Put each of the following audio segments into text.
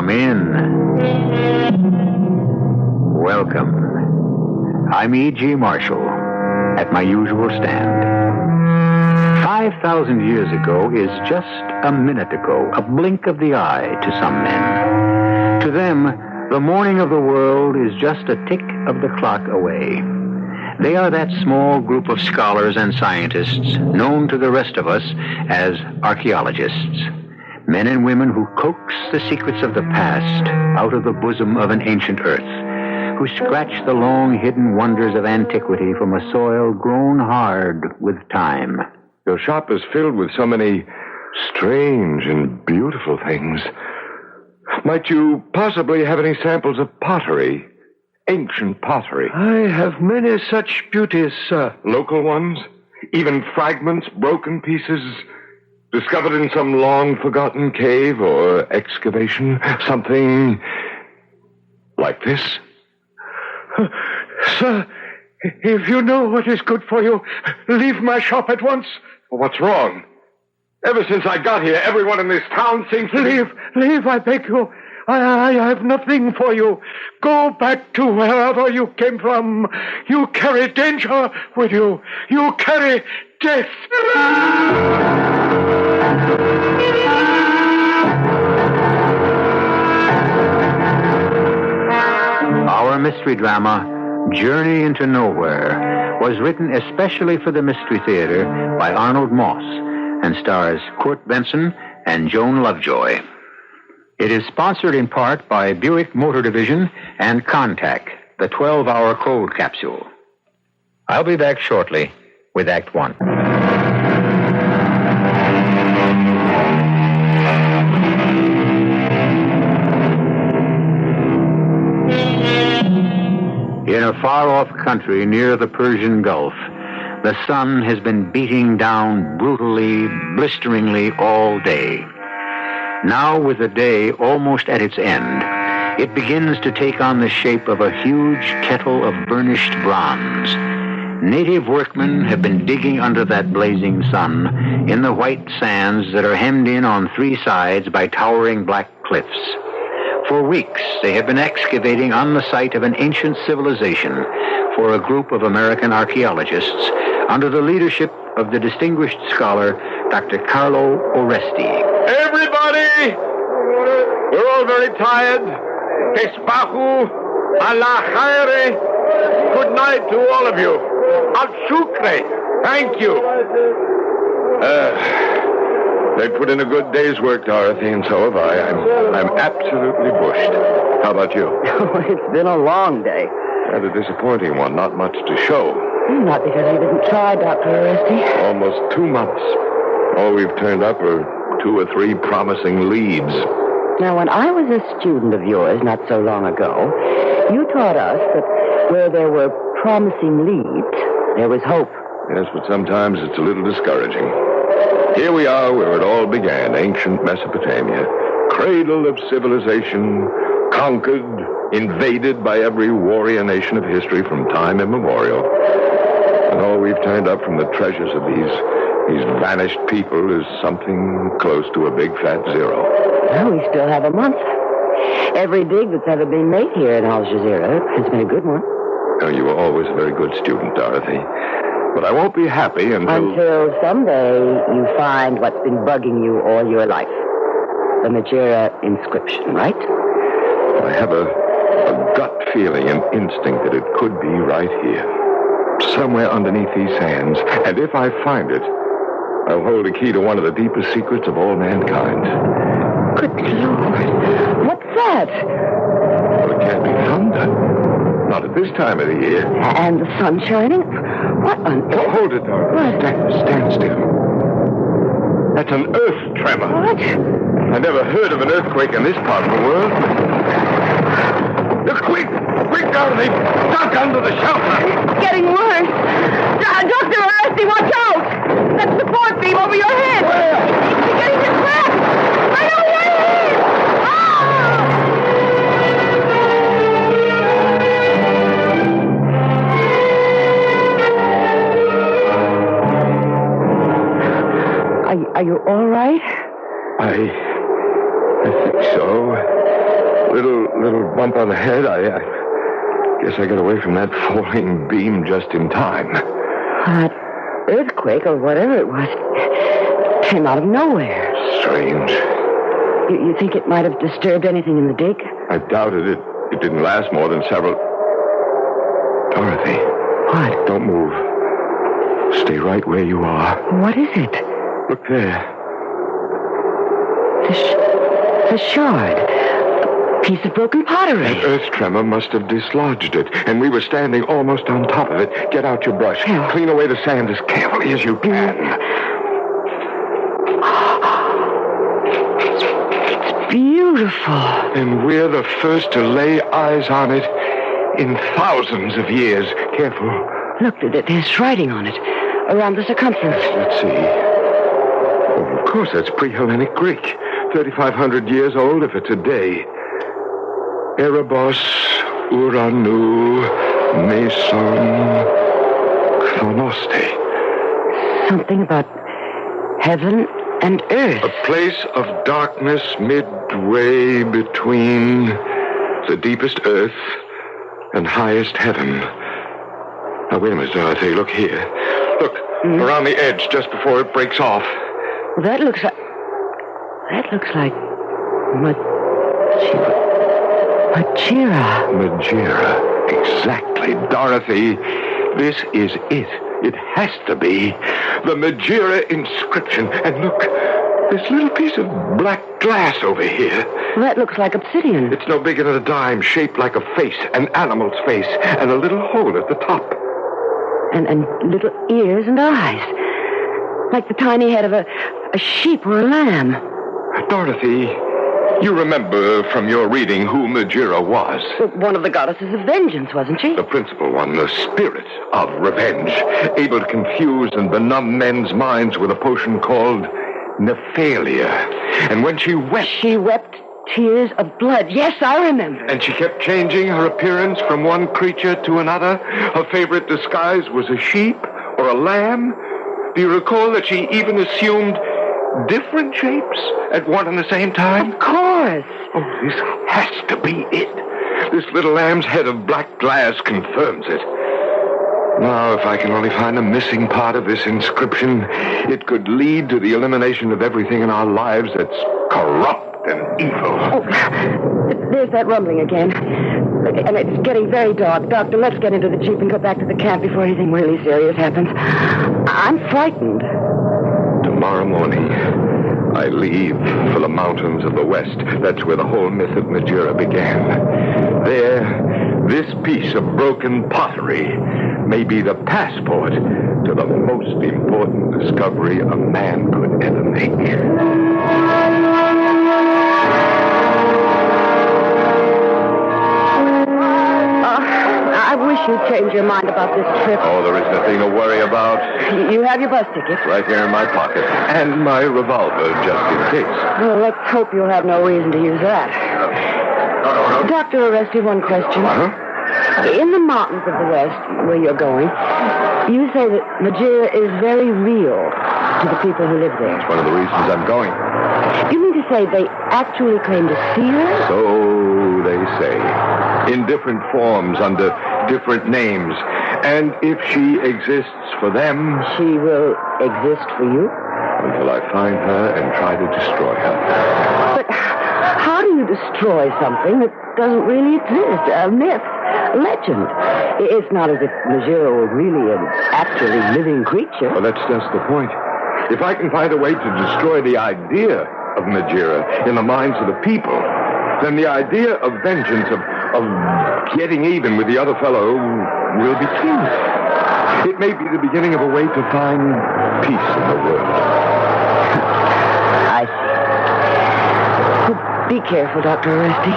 Come in. Welcome. I'm E.G. Marshall at my usual stand. 5,000 years ago is just a minute ago, a blink of the eye to some men. To them, the morning of the world is just a tick of the clock away. They are that small group of scholars and scientists known to the rest of us as archaeologists. Men and women who coax the secrets of the past out of the bosom of an ancient earth, who scratch the long-hidden wonders of antiquity from a soil grown hard with time. Your shop is filled with so many strange and beautiful things. Might you possibly have any samples of pottery? Ancient pottery. I have many such beauties, sir. Local ones? Even fragments, broken pieces, discovered in some long-forgotten cave or excavation? Something like this? Sir, if you know what is good for you, leave my shop at once. Well, what's wrong? Ever since I got here, everyone in this town seems to... Leave, I beg you. I have nothing for you. Go back to wherever you came from. You carry danger with you. You carry death. Our mystery drama, Journey into Nowhere, was written especially for the Mystery Theater by Arnold Moss and stars Kurt Benson and Joan Lovejoy. It is sponsored in part by Buick Motor Division and Contact, the 12-hour cold capsule. I'll be back shortly with Act One. In a far-off country near the Persian Gulf, the sun has been beating down brutally, blisteringly all day. Now, with the day almost at its end, it begins to take on the shape of a huge kettle of burnished bronze. Native workmen have been digging under that blazing sun in the white sands that are hemmed in on three sides by towering black cliffs. For weeks, they have been excavating on the site of an ancient civilization for a group of American archaeologists under the leadership of the distinguished scholar, Dr. Carlo Oresti. Everybody! We're all very tired. Tesbahu, Allah khairi. Good night to all of you. Al shukre. Thank you. They put in a good day's work, Dorothy, and so have I. I'm absolutely bushed. How about you? Oh, it's been a long day. Rather disappointing one. Not much to show. Not because you didn't try, Dr. Oresti. Almost 2 months. All we've turned up are 2 or 3 promising leads. Now, when I was a student of yours not so long ago, you taught us that where there were promising leads, there was hope. Yes, but sometimes it's a little discouraging. Here we are where it all began, ancient Mesopotamia. Cradle of civilization, conquered, invaded by every warrior nation of history from time immemorial. And all we've turned up from the treasures of these vanished people is something close to a big fat zero. Well, we still have a month. Every dig that's ever been made here in Al Jazeera has been a good one. Oh, you were always a very good student, Dorothy. But I won't be happy until someday you find what's been bugging you all your life. The Majira inscription, right? I have a gut feeling, an instinct that it could be right here. Somewhere underneath these sands. And if I find it, I'll hold a key to one of the deepest secrets of all mankind. Good Lord. What's that? Well, it can't be thunder. Not at this time of the year. And the sun shining? What on earth? Oh, hold it, Dorothy. Stand still. That's an earth tremor. What? I never heard of an earthquake in this part of the world. Look, quick, Dorothy. Duck under the shelter. It's getting worse. Dr. Oresti, watch out. That support beam over your head. Where? It's beginning to crack. Right over your head. Are you all right? I think so. Little bump on the head. I guess I got away from that falling beam just in time. That earthquake, or whatever it was, came out of nowhere. Strange. You think it might have disturbed anything in the dig? I doubted it. It didn't last more than several... Dorothy. What? Don't move. Stay right where you are. What is it? Look there. The shard. A piece of broken pottery. That earth tremor must have dislodged it, and we were standing almost on top of it. Get out your brush. Yeah. Clean away the sand as carefully as you can. It's beautiful. And we're the first to lay eyes on it in thousands of years. Careful. Look, there's writing on it, around the circumference. Let's see. Oh, of course, that's pre-Hellenic Greek. 3,500 years old if it's a day. Erebos, Uranu, Meson, Chronoste. Something about heaven and earth. A place of darkness midway between the deepest earth and highest heaven. Now, wait a minute, Dorothy. Look here. Look, around the edge, just before it breaks off. Well, that looks like Majira. Majira. Exactly, Dorothy. This is it. It has to be. The Majira inscription. And look, this little piece of black glass over here. Well, that looks like obsidian. It's no bigger than a dime, shaped like a face, an animal's face, and a little hole at the top. And little ears and eyes. Like the tiny head of a sheep or a lamb. Dorothy, you remember from your reading who Majira was? Well, one of the goddesses of vengeance, wasn't she? The principal one, the spirit of revenge, able to confuse and benumb men's minds with a potion called Nephalia. And when she wept... She wept tears of blood. Yes, I remember. And she kept changing her appearance from one creature to another. Her favorite disguise was a sheep or a lamb. Do you recall that she even assumed different shapes at one and the same time? Of course. Oh, this has to be it. This little lamb's head of black glass confirms it. Now, if I can only find the missing part of this inscription, it could lead to the elimination of everything in our lives that's corrupt and evil. Oh, there's that rumbling again. And it's getting very dark. Doctor, let's get into the jeep and go back to the camp before anything really serious happens. I'm frightened. Tomorrow morning, I leave for the mountains of the west. That's where the whole myth of Majira began. There, this piece of broken pottery may be the passport to the most important discovery a man could ever make. I wish you'd change your mind about this trip. Oh, there is nothing to worry about. You have your bus ticket? Right here in my pocket. And my revolver, just in case. Well, let's hope you'll have no reason to use that. Dr. Oresti, one question. Huh? In the mountains of the west, where you're going, you say that Majira is very real to the people who live there. That's one of the reasons I'm going. You mean to say they actually claim to see her? So they say. In different forms, under different names. And if she exists for them... She will exist for you? Until I find her and try to destroy her. But how do you destroy something that doesn't really exist? A myth, a legend. It's not as if Majira were really an actually living creature. Well, that's just the point. If I can find a way to destroy the idea of Majira in the minds of the people, then the idea of vengeance, of getting even with the other fellow, will be killed. It may be the beginning of a way to find peace in the world. I see. Well, be careful, Dr. Oresti.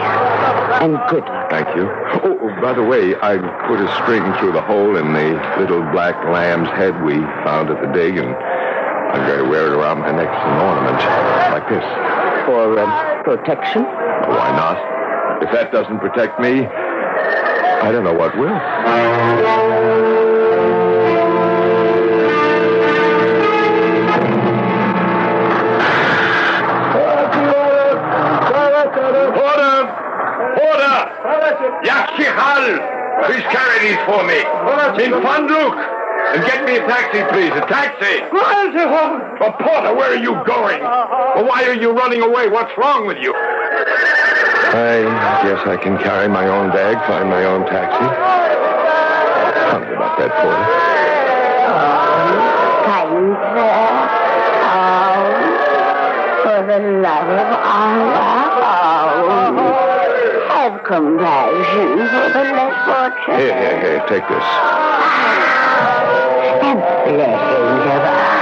And good luck. Thank you. Oh, by the way, I put a string through the hole in the little black lamb's head we found at the dig, and I'm going to wear it around my neck as an ornament, like this. For protection? Why not? If that doesn't protect me, I don't know what will. Order! Yakshichal! Please carry these for me. In Fandluk! And get me a taxi, please. A taxi! Oh, Porter, where are you going? Well, why are you running away? What's wrong with you? I guess I can carry my own bag, find my own taxi. Something about that, Porter. Kind sir. For the love of Allah. Have compassion for the less fortunate. Here, take this. The blessings of Allah.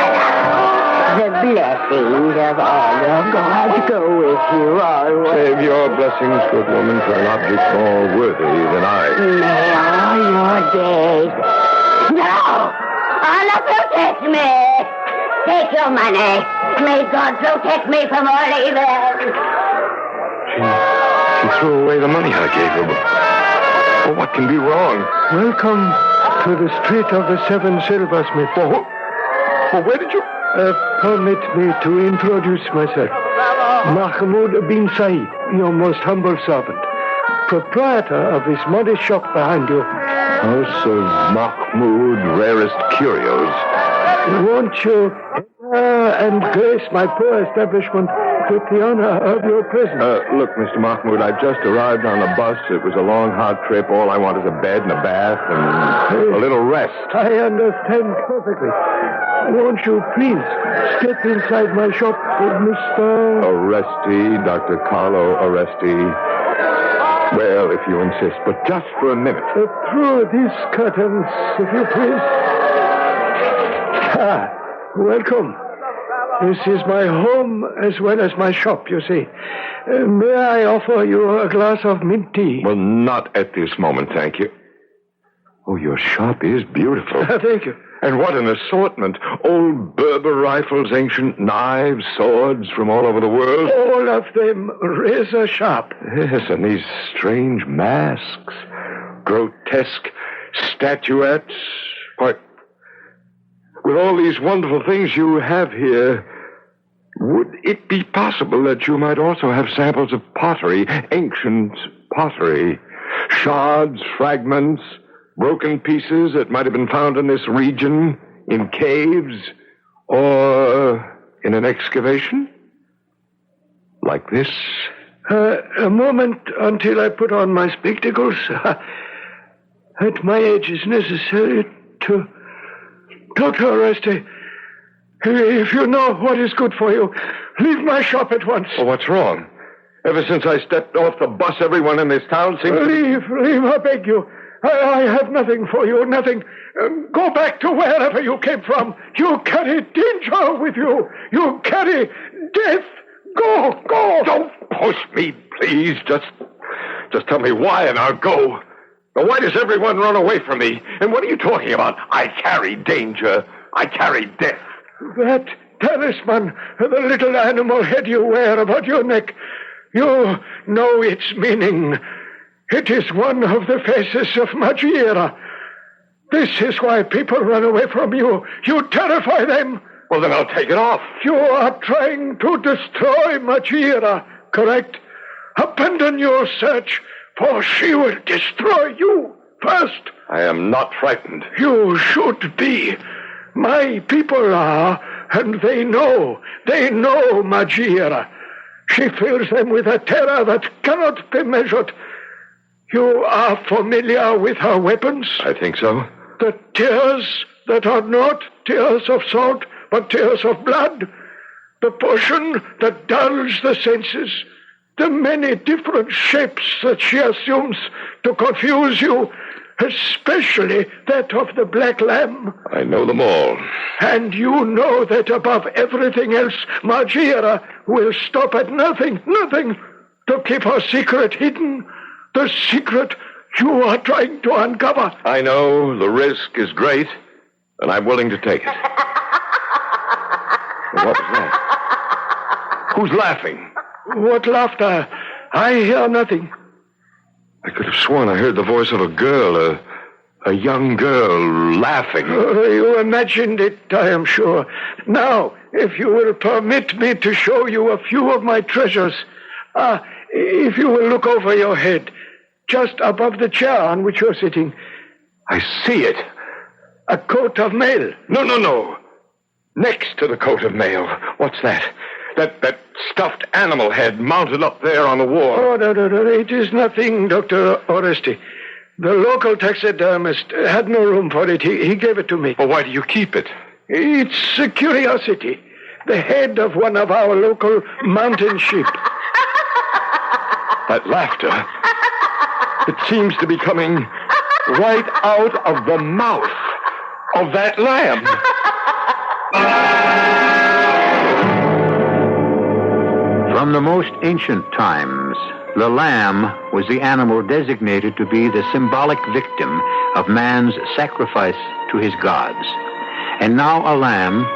The blessings of Allah. God go with you always. Save your blessings, good woman, for an object more worthy than I. May all your days. No! Allah protect me! Take your money. May God protect me from all evil. She threw away the money I gave her. Well, what can be wrong? Welcome to the Street of the Seven Silversmiths. Well, where did you... Permit me to introduce myself. Mahmoud bin Said, your most humble servant, proprietor of this modest shop behind you. House of Mahmoud, rarest curios. Won't you and grace my poor establishment with the honor of your presence? Look, Mr. Mahmoud, I've just arrived on a bus. It was a long, hard trip. All I want is a bed and a bath and a little rest. I understand perfectly. Won't you please step inside my shop with Mr. Oresti, Dr. Carlo Oresti. Well, if you insist, but just for a minute. Through these curtains, if you please. Welcome. This is my home as well as my shop, you see. May I offer you a glass of mint tea? Well, not at this moment, thank you. Oh, your shop is beautiful. Thank you. And what an assortment. Old Berber rifles, ancient knives, swords from all over the world. All of them razor sharp. Yes, and these strange masks. Grotesque statuettes. Why, with all these wonderful things you have here, would it be possible that you might also have samples of pottery, ancient pottery, shards, fragments, broken pieces that might have been found in this region, in caves, or in an excavation? Like this? A moment until I put on my spectacles. At my age, it's necessary to... Dr. Oresti, if you know what is good for you, leave my shop at once. Oh, what's wrong? Ever since I stepped off the bus, everyone in this town seems Leave, I beg you. I have nothing for you, nothing. Go back to wherever you came from. You carry danger with you. You carry death. Go. Don't push me, please. Just tell me why and I'll go. Now, why does everyone run away from me? And what are you talking about? I carry danger. I carry death. That talisman, the little animal head you wear about your neck, you know its meaning. It is one of the faces of Majira. This is why people run away from you. You terrify them. Well, then I'll take it off. You are trying to destroy Majira, correct? Abandon your search, for she will destroy you first. I am not frightened. You should be. My people are, and they know. They know Majira. She fills them with a terror that cannot be measured. You are familiar with her weapons? I think so. The tears that are not tears of salt, but tears of blood. The potion that dulls the senses. The many different shapes that she assumes to confuse you, especially that of the black lamb. I know them all. And you know that above everything else, Majira will stop at nothing to keep her secret hidden. The secret you are trying to uncover. I know the risk is great, and I'm willing to take it. What was that? Who's laughing? What laughter? I hear nothing. I could have sworn I heard the voice of a girl, a young girl, laughing. You imagined it, I am sure. Now, if you will permit me to show you a few of my treasures. If you will look over your head. just above the chair on which you're sitting. I see it. A coat of mail. No. Next to the coat of mail. What's that? That stuffed animal head mounted up there on the wall. Oh, no. It is nothing, Dr. Oresti. The local taxidermist had no room for it. He gave it to me. Well, why do you keep it? It's a curiosity. The head of one of our local mountain sheep. That laughter. It seems to be coming right out of the mouth of that lamb. From the most ancient times, the lamb was the animal designated to be the symbolic victim of man's sacrifice to his gods. And now a lamb,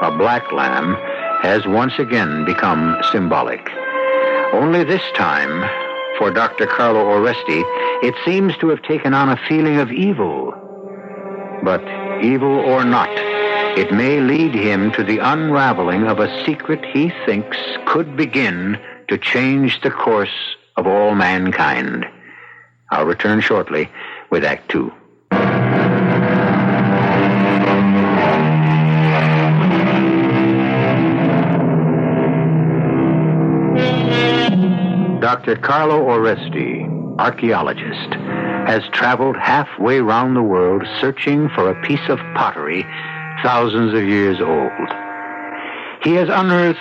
a black lamb, has once again become symbolic. Only this time, for Dr. Carlo Oresti, it seems to have taken on a feeling of evil. But evil or not, it may lead him to the unraveling of a secret he thinks could begin to change the course of all mankind. I'll return shortly with Act Two. Dr. Carlo Oresti, archaeologist, has traveled halfway round the world searching for a piece of pottery thousands of years old. He has unearthed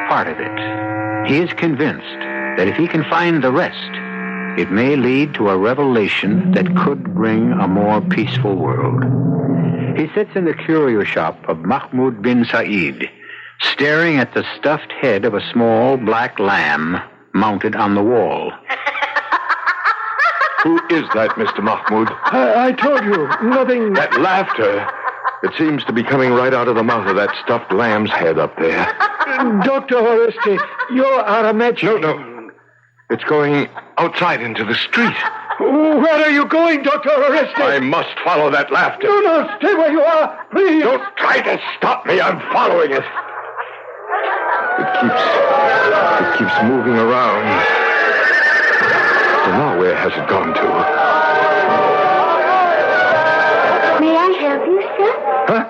part of it. He is convinced that if he can find the rest, it may lead to a revelation that could bring a more peaceful world. He sits in the curio shop of Mahmoud bin Said, staring at the stuffed head of a small black lamb mounted on the wall. Who is that, Mr. Mahmoud? I told you, nothing... That laughter. It seems to be coming right out of the mouth of that stuffed lamb's head up there. Dr. Oresti, you are a magician. No. It's going outside into the street. Where are you going, Dr. Oresti? I must follow that laughter. No, stay where you are, please. Don't try to stop me. I'm following it. It keeps moving around. So now where has it gone to? May I help you, sir? Huh?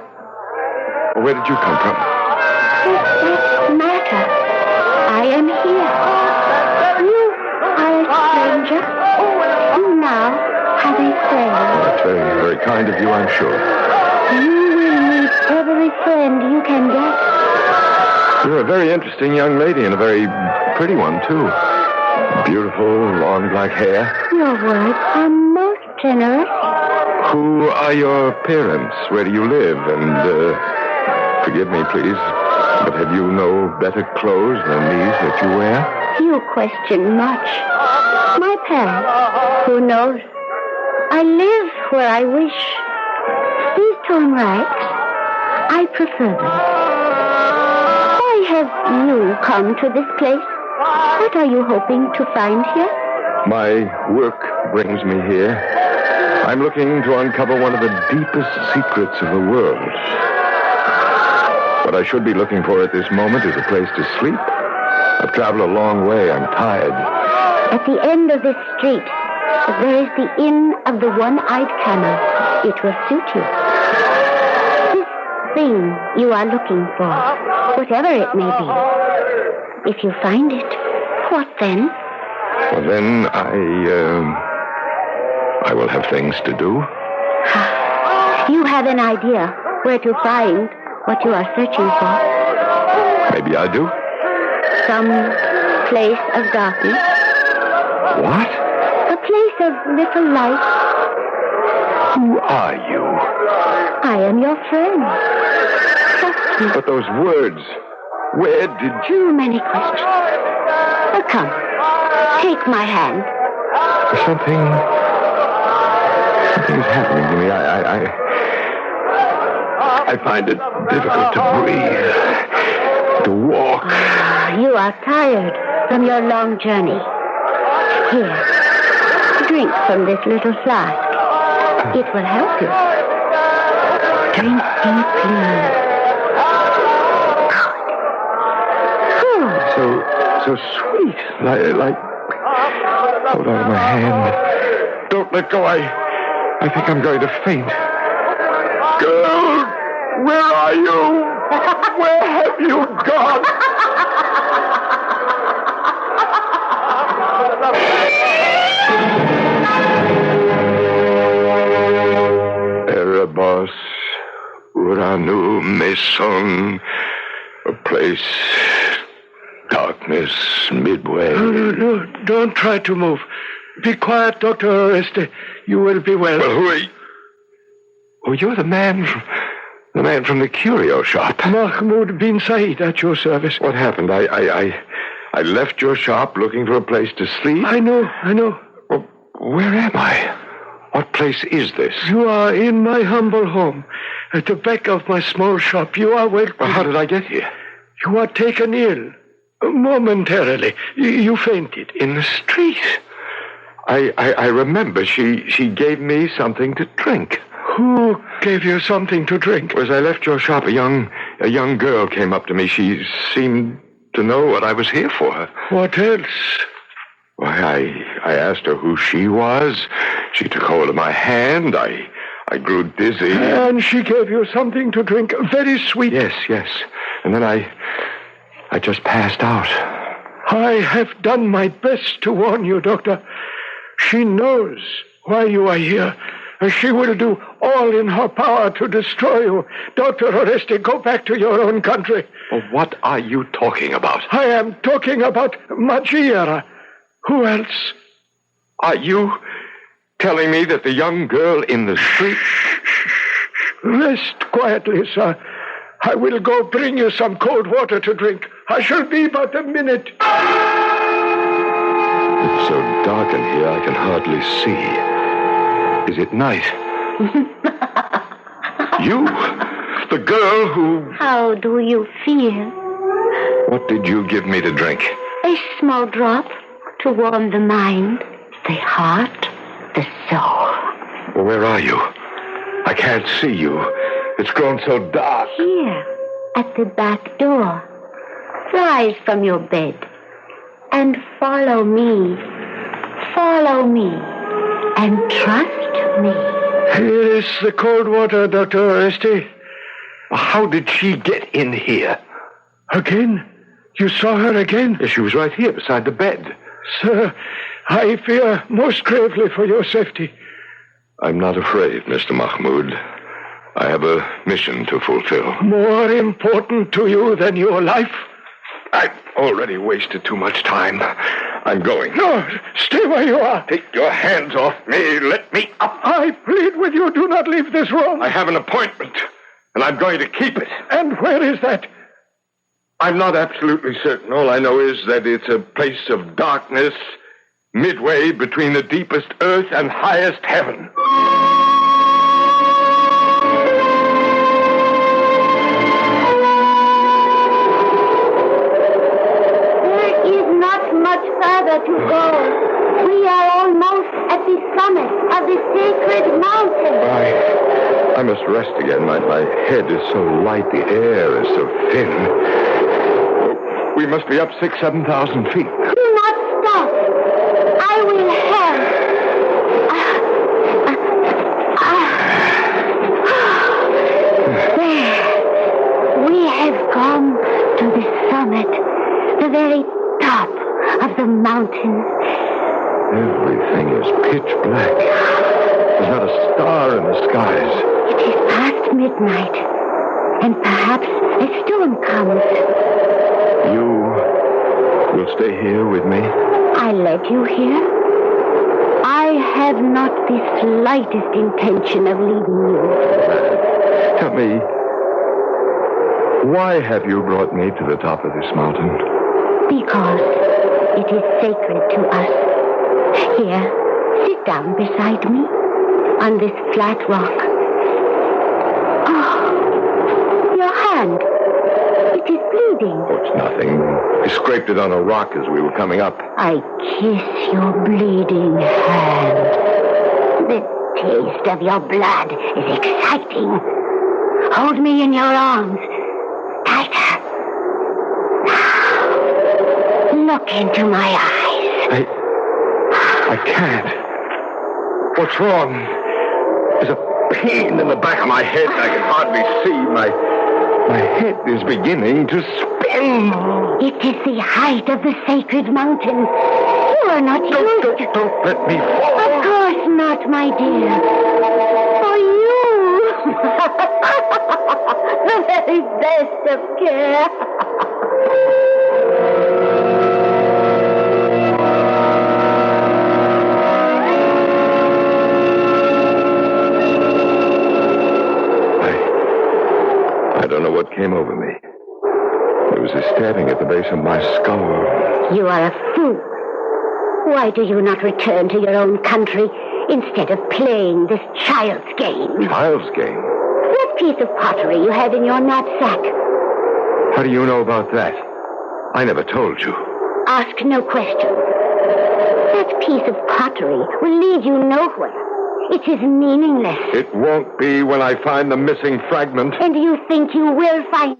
Where did you come from? What's the matter? I am here. You are a stranger. You now have a friend. That's very, very kind of you, I'm sure. You will meet every friend you can get. You're a very interesting young lady, and a very pretty one, too. Beautiful, long black hair. Your words are most generous. Who are your parents? Where do you live? And, forgive me, please, but have you no better clothes than these that you wear? You question much. My parents, who knows? I live where I wish. These torn rags, I prefer them. Why have you come to this place? What are you hoping to find here? My work brings me here. I'm looking to uncover one of the deepest secrets of the world. What I should be looking for at this moment is a place to sleep. I've traveled a long way. I'm tired. At the end of this street, there is the Inn of the One-Eyed Camel. It will suit you. This thing you are looking for, whatever it may be, if you find it, what then? Well, then I will have things to do. You have an idea where to find what you are searching for? Maybe I do. Some place of darkness. What? A place of little light. Who are you? I am your friend. Trust me. But those words, where did you... Too many questions. Oh, come. Take my hand. Something is happening to me. I find it difficult to breathe, to walk. You are tired from your long journey. Here, drink from this little flask. It will help you. Drink deeply. So sweet, Hold on to my hand. Don't let go. I think I'm going to faint. Girl, where are you? Where have you gone? Erebos, Uranu, Meson, a place, darkness, midway. No, don't try to move. Be quiet, Dr. Oresti. You will be well. Well, who are you? Oh, you're the man from the curio shop. Mahmoud bin Said at your service. What happened? I left your shop looking for a place to sleep. I know. Well, where am I? What place is this? You are in my humble home, at the back of my small shop. You are welcome. Well, how did I get here? You are taken ill. Momentarily. You fainted. In the street. I remember she gave me something to drink. Who gave you something to drink? As I left your shop, a young girl came up to me. She seemed to know what I was here for. What else? Why, I asked her who she was. She took hold of my hand. I grew dizzy. And she gave you something to drink, very sweet. Yes. And then I just passed out. I have done my best to warn you, Doctor. She knows why you are here. She will do all in her power to destroy you. Dr. Oresti, go back to your own country. Well, what are you talking about? I am talking about Majira. Who else? Are you telling me that the young girl in the street... Rest quietly, sir. I will go bring you some cold water to drink. I shall be but a minute. It's so dark in here I can hardly see. Is it night? You? The girl who... How do you feel? What did you give me to drink? A small drop to warm the mind, the heart, the soul. Well, where are you? I can't see you. It's grown so dark. Here, at the back door. Rise from your bed and follow me. Follow me and trust me. Here is the cold water, Dr. Oresti. How did she get in here? Again? You saw her again? Yes, she was right here beside the bed. Sir, I fear most gravely for your safety. I'm not afraid, Mr. Mahmoud. I have a mission to fulfill. More important to you than your life? I've already wasted too much time. I'm going. No, stay where you are. Take your hands off me. Let me up. I plead with you, do not leave this room. I have an appointment, and I'm going to keep it. And where is that? I'm not absolutely certain. All I know is that it's a place of darkness, midway between the deepest earth and highest heaven. Much further to go. We are almost at the summit of the sacred mountain. I must rest again. My head is so light. The air is so thin. We must be up 7,000 feet. Do not stop. I will help. There. We have come to the summit, the very top of the mountain. Everything is pitch black. There's not a star in the skies. It is past midnight, and perhaps a storm comes. You will stay here with me? I led you here. I have not the slightest intention of leaving you. Tell me, why have you brought me to the top of this mountain? Because it is sacred to us. Here, sit down beside me on this flat rock. Oh, your hand. It is bleeding. Oh, it's nothing. I scraped it on a rock as we were coming up. I kiss your bleeding hand. The taste of your blood is exciting. Hold me in your arms. Tighter. Now, look into my eyes. I can't. What's wrong? There's a pain in the back of my head. I can hardly see. My head is beginning to spin. It is the height of the sacred mountain. You are not used to... Don't let me fall. Of course not, my dear. For you. The very best of care. I don't know what came over me. There was a stabbing at the base of my skull. You are a fool. Why do you not return to your own country instead of playing this child's game? Child's game? That piece of pottery you had in your knapsack. How do you know about that? I never told you. Ask no questions. That piece of pottery will lead you nowhere. It is meaningless. It won't be when I find the missing fragment. And you think you will find it?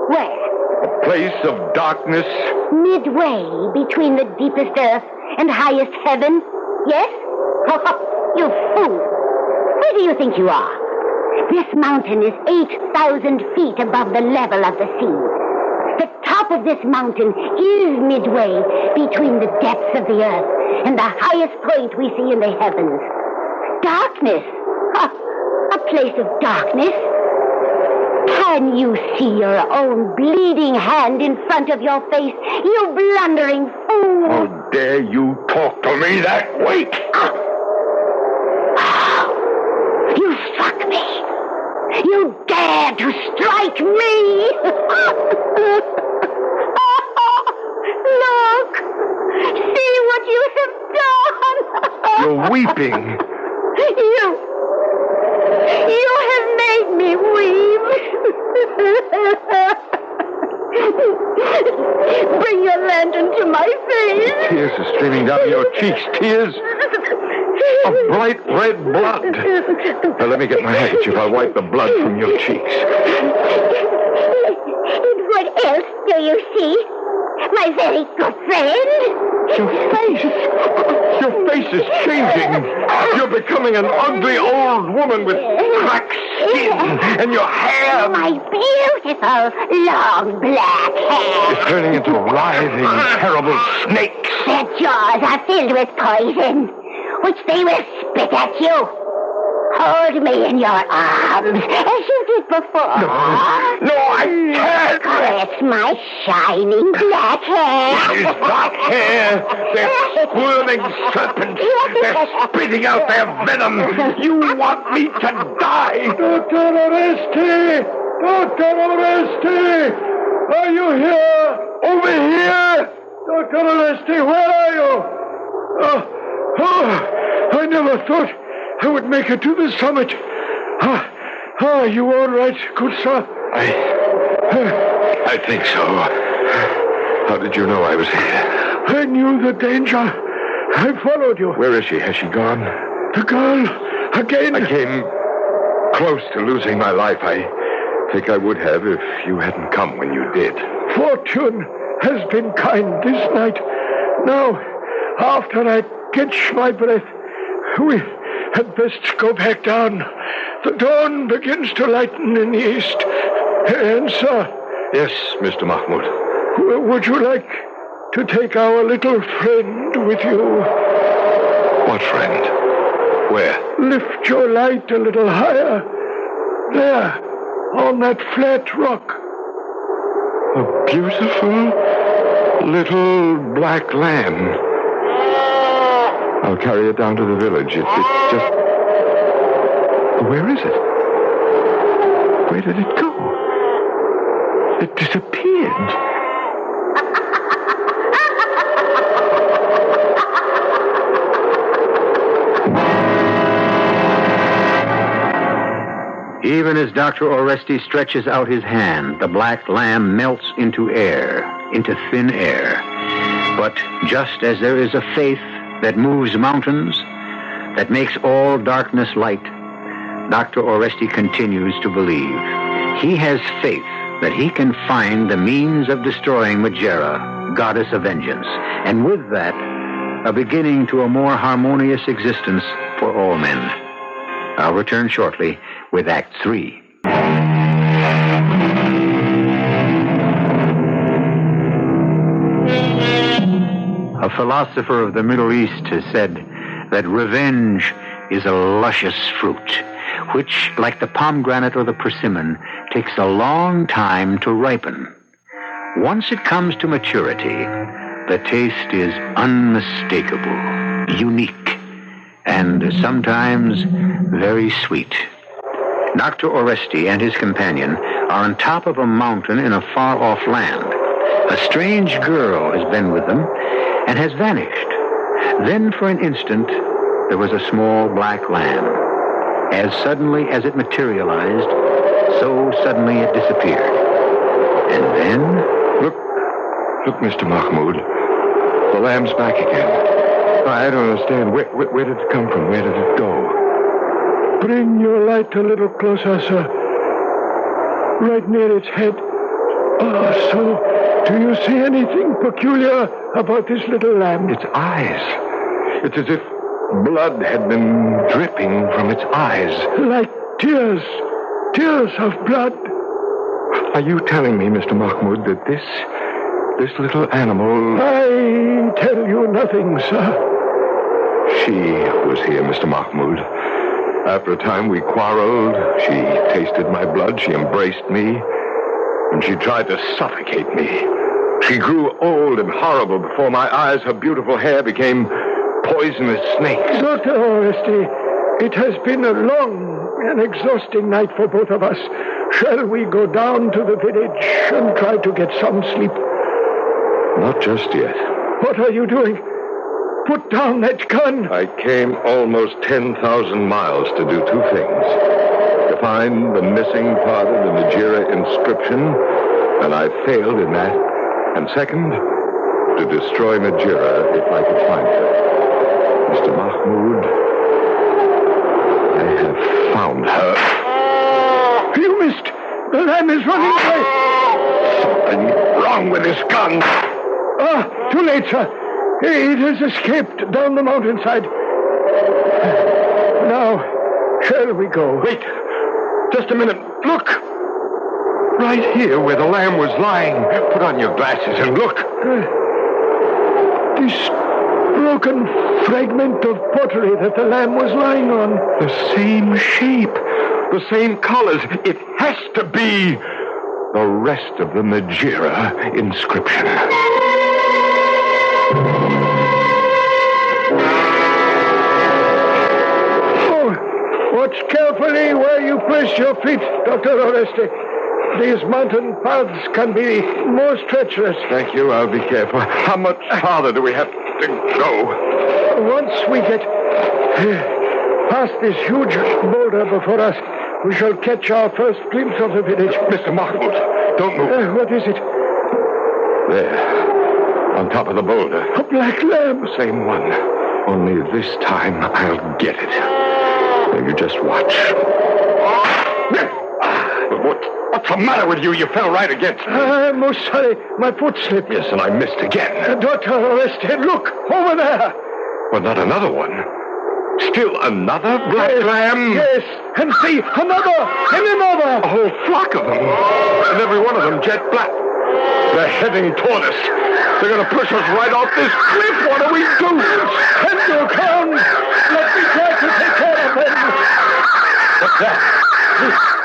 Where? A place of darkness. Midway between the deepest earth and highest heaven? Yes? You fool. Where do you think you are? This mountain is 8,000 feet above the level of the sea. The top of this mountain is midway between the depths of the earth and the highest point we see in the heavens. Darkness? A place of darkness? Can you see your own bleeding hand in front of your face, you blundering fool? How dare you talk to me that way? You struck me. You dared to strike me. Look. See what you have done. You're weeping. You have made me weep. Bring your lantern to my face. Tears are streaming down your cheeks. Tears of bright red blood. Now, let me get my handkerchief. I'll wipe the blood from your cheeks. And what else do you see? My very good friend? Your face is changing. You're becoming an ugly old woman with cracked skin, and your hair... My beautiful, long black hair. is turning into writhing, terrible snakes. Their jaws are filled with poison, which they will spit at you. Hold me in your arms, as you did before. No, I can't. Caress my shining black hair. It is not hair. They're squirming serpents. They're spitting out their venom. You want me to die. Dr. Oresti! Dr. Oresti! Are you here? Over here. Dr. Oresti, where are you? I never thought I would make it to the summit. Are you all right, good sir? I think so. How did you know I was here? I knew the danger. I followed you. Where is she? Has she gone? The girl, again. I came close to losing my life. I think I would have if you hadn't come when you did. Fortune has been kind this night. Now, after I catch my breath, we had best go back down. The dawn begins to lighten in the east. And, sir... Yes, Mr. Mahmoud. Would you like to take our little friend with you? What friend? Where? Lift your light a little higher. There, on that flat rock. A beautiful little black lamb. I'll carry it down to the village. It's just... Where is it? Where did it go? It disappeared. Even as Dr. Oresti stretches out his hand, the black lamb melts into air, into thin air. But just as there is a faith that moves mountains, that makes all darkness light, Dr. Oresti continues to believe. He has faith that he can find the means of destroying Majira, goddess of vengeance. And with that, a beginning to a more harmonious existence for all men. I'll return shortly with Act 3. A philosopher of the Middle East has said that revenge is a luscious fruit, which, like the pomegranate or the persimmon, takes a long time to ripen. Once it comes to maturity, the taste is unmistakable, unique, and sometimes very sweet. Dr. Oresti and his companion are on top of a mountain in a far-off land. A strange girl has been with them and has vanished. Then, for an instant, there was a small black lamb. As suddenly as it materialized, so suddenly it disappeared. And then... Look, Mr. Mahmoud. The lamb's back again. I don't understand. Where did it come from? Where did it go? Bring your light a little closer, sir. Right near its head. Oh, so do you see anything peculiar about this little lamb? Its eyes. It's as if blood had been dripping from its eyes. Like tears. Tears of blood. Are you telling me, Mr. Mahmoud, that this little animal... I tell you nothing, sir. She was here, Mr. Mahmoud. After a time, we quarreled. She tasted my blood. She embraced me. And she tried to suffocate me. She grew old and horrible before my eyes. Her beautiful hair became poisonous snakes. Dr. Oresti, it has been a long and exhausting night for both of us. Shall we go down to the village and try to get some sleep? Not just yet. What are you doing? Put down that gun. I came almost 10,000 miles to do two things. To find the missing part of the Majira inscription, and I failed in that. And second, to destroy Majira if I could find her. Mr. Mahmoud, I have found her. You missed. The lamb is running away. Something wrong with this gun. Ah, too late, sir. It has escaped down the mountainside. Now, shall we go? Wait. Just a minute. Look. Right here where the lamb was lying. Put on your glasses and look. This broken fragment of pottery that the lamb was lying on. The same shape. The same colors. It has to be the rest of the Majira inscription. Oh, watch carefully where you place your feet, Dr. Oresti. These mountain paths can be most treacherous. Thank you. I'll be careful. How much farther do we have to go? Once we get past this huge boulder before us, we shall catch our first glimpse of the village. Mr. Mahmoud, don't move. What is it? There, on top of the boulder. A black lamb. The same one. Only this time I'll get it. Now you just watch. What's the matter with you? You fell right against me. I'm most sorry. My foot slipped. Yes, and I missed again. Dr. Oresti, look, over there. Well, not another one. Still another black lamb? Yes, and see, another, and another. A whole flock of them. And every one of them jet black. They're heading toward us. They're going to push us right off this cliff. What do we do? Send your clowns. Let me try to take care of them. What's that?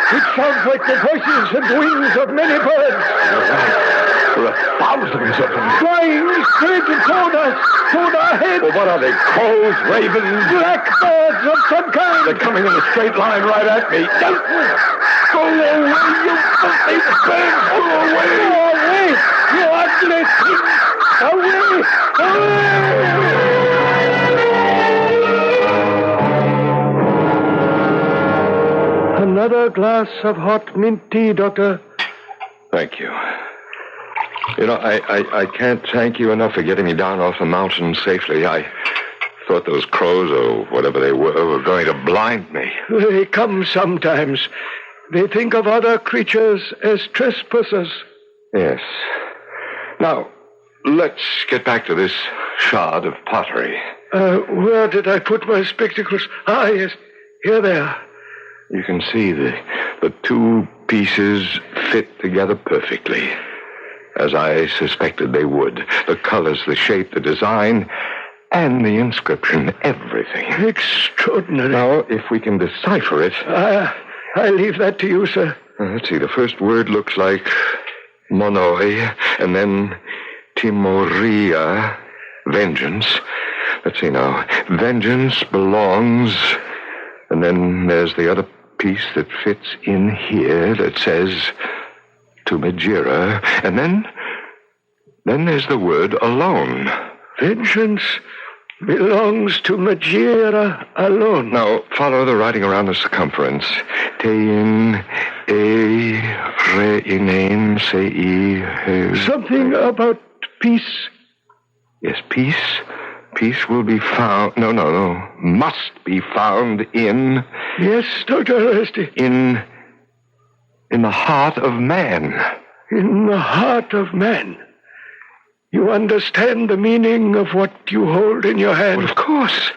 It sounds like the voices and wings of many birds. You're right. There are thousands of them. Flying straight toward us, toward our heads. Well, what are they? Crows, ravens? Blackbirds of some kind. They're coming in a straight line right at me. Go away, you filthy birds! Go away! Go away! You ugly thing! Away! Away! Another glass of hot mint tea, Doctor. Thank you. You know, I can't thank you enough for getting me down off the mountain safely. I thought those crows, or whatever they were going to blind me. They come sometimes. They think of other creatures as trespassers. Yes. Now, let's get back to this shard of pottery. Where did I put my spectacles? Ah, yes. Here they are. You can see the two pieces fit together perfectly, as I suspected they would. The colors, the shape, the design, and the inscription, everything. Extraordinary. Now, if we can decipher it... I leave that to you, sir. Let's see, the first word looks like monoi, and then timoria, vengeance. Let's see now. Vengeance belongs... And then there's the other piece that fits in here that says to Majira. And then there's the word alone. Vengeance belongs to Majira alone. Now, follow the writing around the circumference. Tein, e, re, inen, se, he. Something about peace. Yes, peace. Peace will be found... No. Must be found in... Yes, Dr. Oresti. In the heart of man. In the heart of man. You understand the meaning of what you hold in your hand? Well, of course.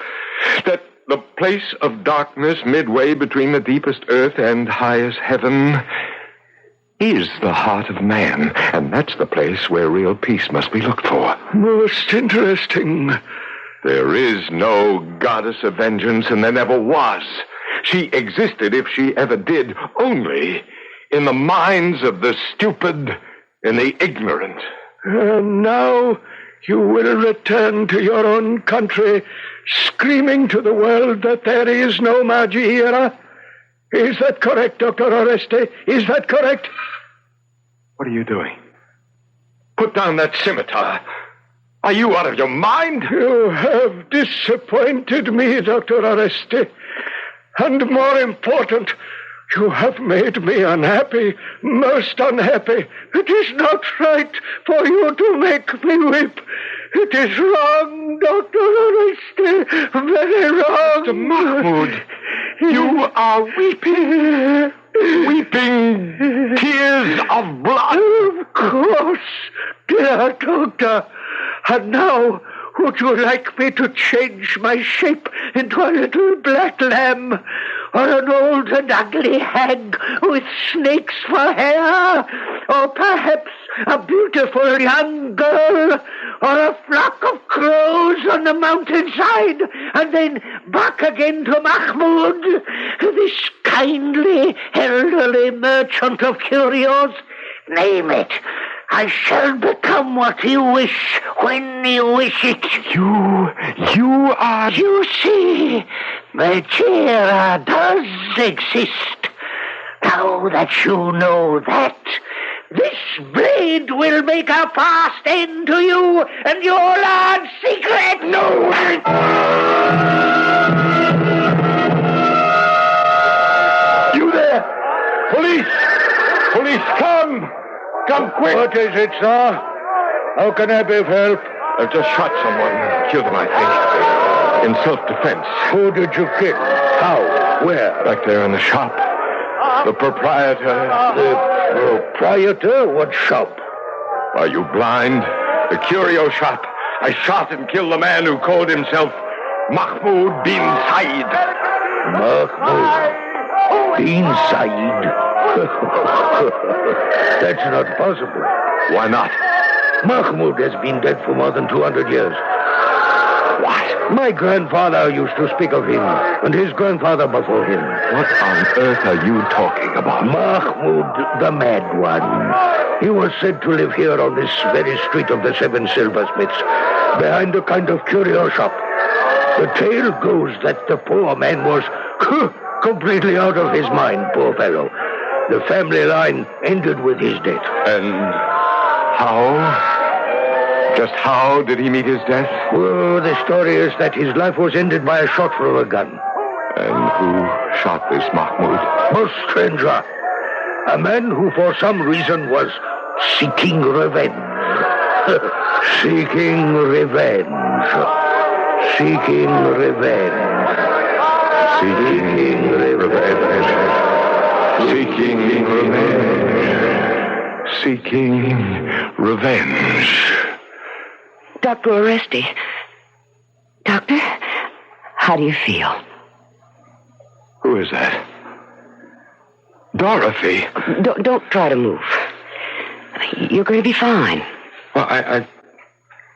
That the place of darkness midway between the deepest earth and highest heaven is the heart of man. And that's the place where real peace must be looked for. Most interesting. There is no goddess of vengeance, and there never was. She existed, if she ever did, only in the minds of the stupid and the ignorant. Now you will return to your own country, screaming to the world that there is no Majira. Is that correct, Dr. Oresti? Is that correct? What are you doing? Put down that scimitar. Are you out of your mind? You have disappointed me, Dr. Oresti. And more important, you have made me unhappy, most unhappy. It is not right for you to make me weep. It is wrong, Dr. Oresti, very wrong. Mr. Mahmoud, you are weeping. Weeping tears of blood. Of course, dear doctor. And now, would you like me to change my shape into a little black lamb, or an old and ugly hag with snakes for hair, or perhaps a beautiful young girl, or a flock of crows on the mountainside, and then back again to Mahmoud, this kindly, elderly merchant of curios? Name it. I shall become what you wish when you wish it. You are... You see, Majira does exist. Now that you know that, this blade will make a fast end to you and your large secret. No! You there! Police! Police, come! Come quick! What is it, sir? How can I be of help? I've just shot someone. Killed him, I think. In self-defense. Who did you kill? How? Where? Back there in the shop. The proprietor. The proprietor? What shop? Are you blind? The curio shop. I shot and killed the man who called himself Mahmoud bin Said. Mahmoud bin Said? That's not possible. Why not? Mahmoud has been dead for more than 200 years. What? My grandfather used to speak of him, and his grandfather before him. What on earth are you talking about? Mahmoud, the mad one. He was said to live here on this very street of the Seven Silversmiths, behind a kind of curio shop. The tale goes that the poor man was completely out of his mind, poor fellow. The family line ended with his death. And how? Just how did he meet his death? Well, the story is that his life was ended by a shot from a gun. And who shot this Mahmoud? A stranger. A man who for some reason was seeking revenge. Seeking revenge. Seeking revenge. Seeking revenge. Seeking revenge. Seeking revenge. Dr. Oresti, Doctor, how do you feel? Who is that? Dorothy. Don't try to move. You're going to be fine. Well,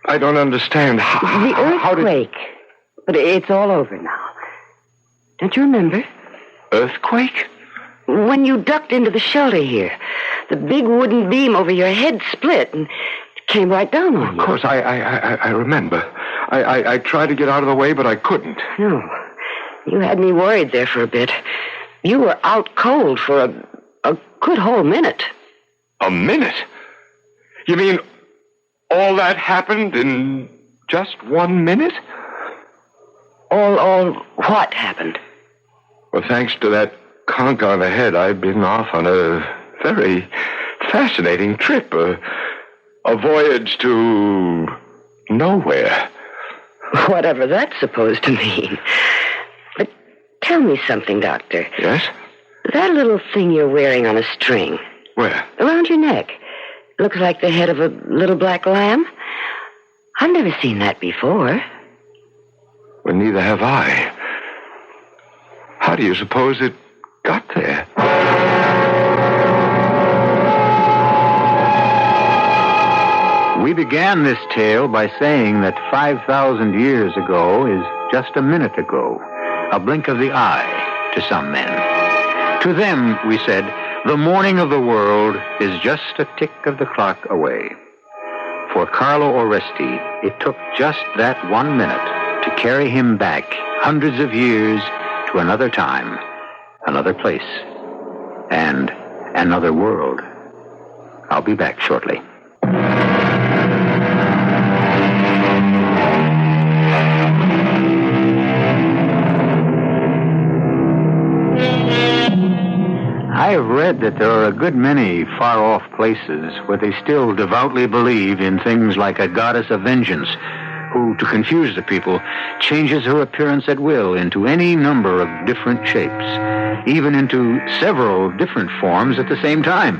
I don't understand. The earthquake. But it's all over now. Don't you remember? Earthquake? When you ducked into the shelter here, the big wooden beam over your head split and came right down on you. Of course, I remember. I tried to get out of the way, but I couldn't. No. You had me worried there for a bit. You were out cold for a good whole minute. A minute? You mean all that happened in just 1 minute? All what happened? Well, thanks to that conk on the head, I've been off on a very fascinating trip. A voyage to nowhere. Whatever that's supposed to mean. But tell me something, Doctor. Yes? That little thing you're wearing on a string. Where? Around your neck. Looks like the head of a little black lamb. I've never seen that before. Well, neither have I. How do you suppose it got there? We began this tale by saying that 5,000 years ago is just a minute ago, a blink of the eye to some men. To them, we said, the morning of the world is just a tick of the clock away. For Carlo Oresti, it took just that 1 minute to carry him back hundreds of years to another time, another place, and another world. I'll be back shortly. I have read that there are a good many far-off places where they still devoutly believe in things like a goddess of vengeance, who, to confuse the people, changes her appearance at will into any number of different shapes, even into several different forms at the same time.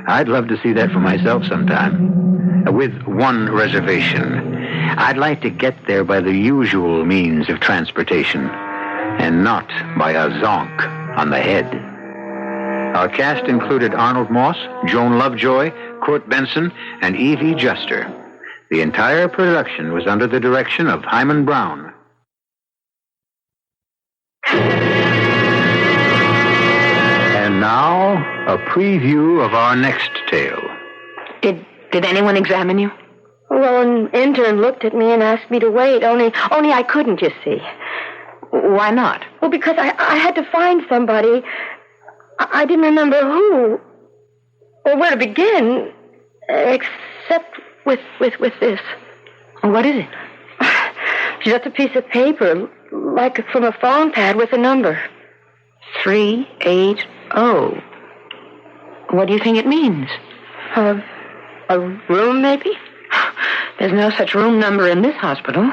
I'd love to see that for myself sometime, with one reservation. I'd like to get there by the usual means of transportation, and not by a zonk on the head. Our cast included Arnold Moss, Joan Lovejoy, Kurt Benson, and Evie Juster. The entire production was under the direction of Hyman Brown. And now, a preview of our next tale. Did anyone examine you? Well, an intern looked at me and asked me to wait, only I couldn't, you see. Why not? Well, because I had to find somebody. I didn't remember who or where to begin, except with this. What is it? Just a piece of paper, like from a phone pad with a number. 380. What do you think it means? A room, maybe? There's no such room number in this hospital.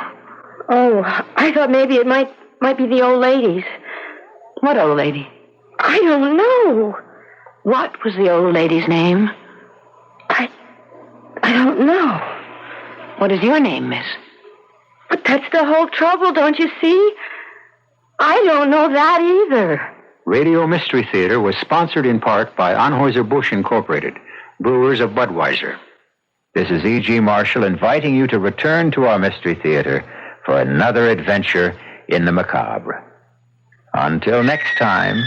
Oh, I thought maybe it might be the old lady's. What old lady? I don't know. What was the old lady's name? I don't know. What is your name, miss? But that's the whole trouble, don't you see? I don't know that either. Radio Mystery Theater was sponsored in part by Anheuser-Busch Incorporated, brewers of Budweiser. This is E.G. Marshall inviting you to return to our Mystery Theater for another adventure in the macabre. Until next time,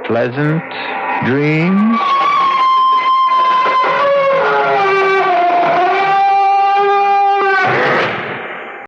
pleasant dreams.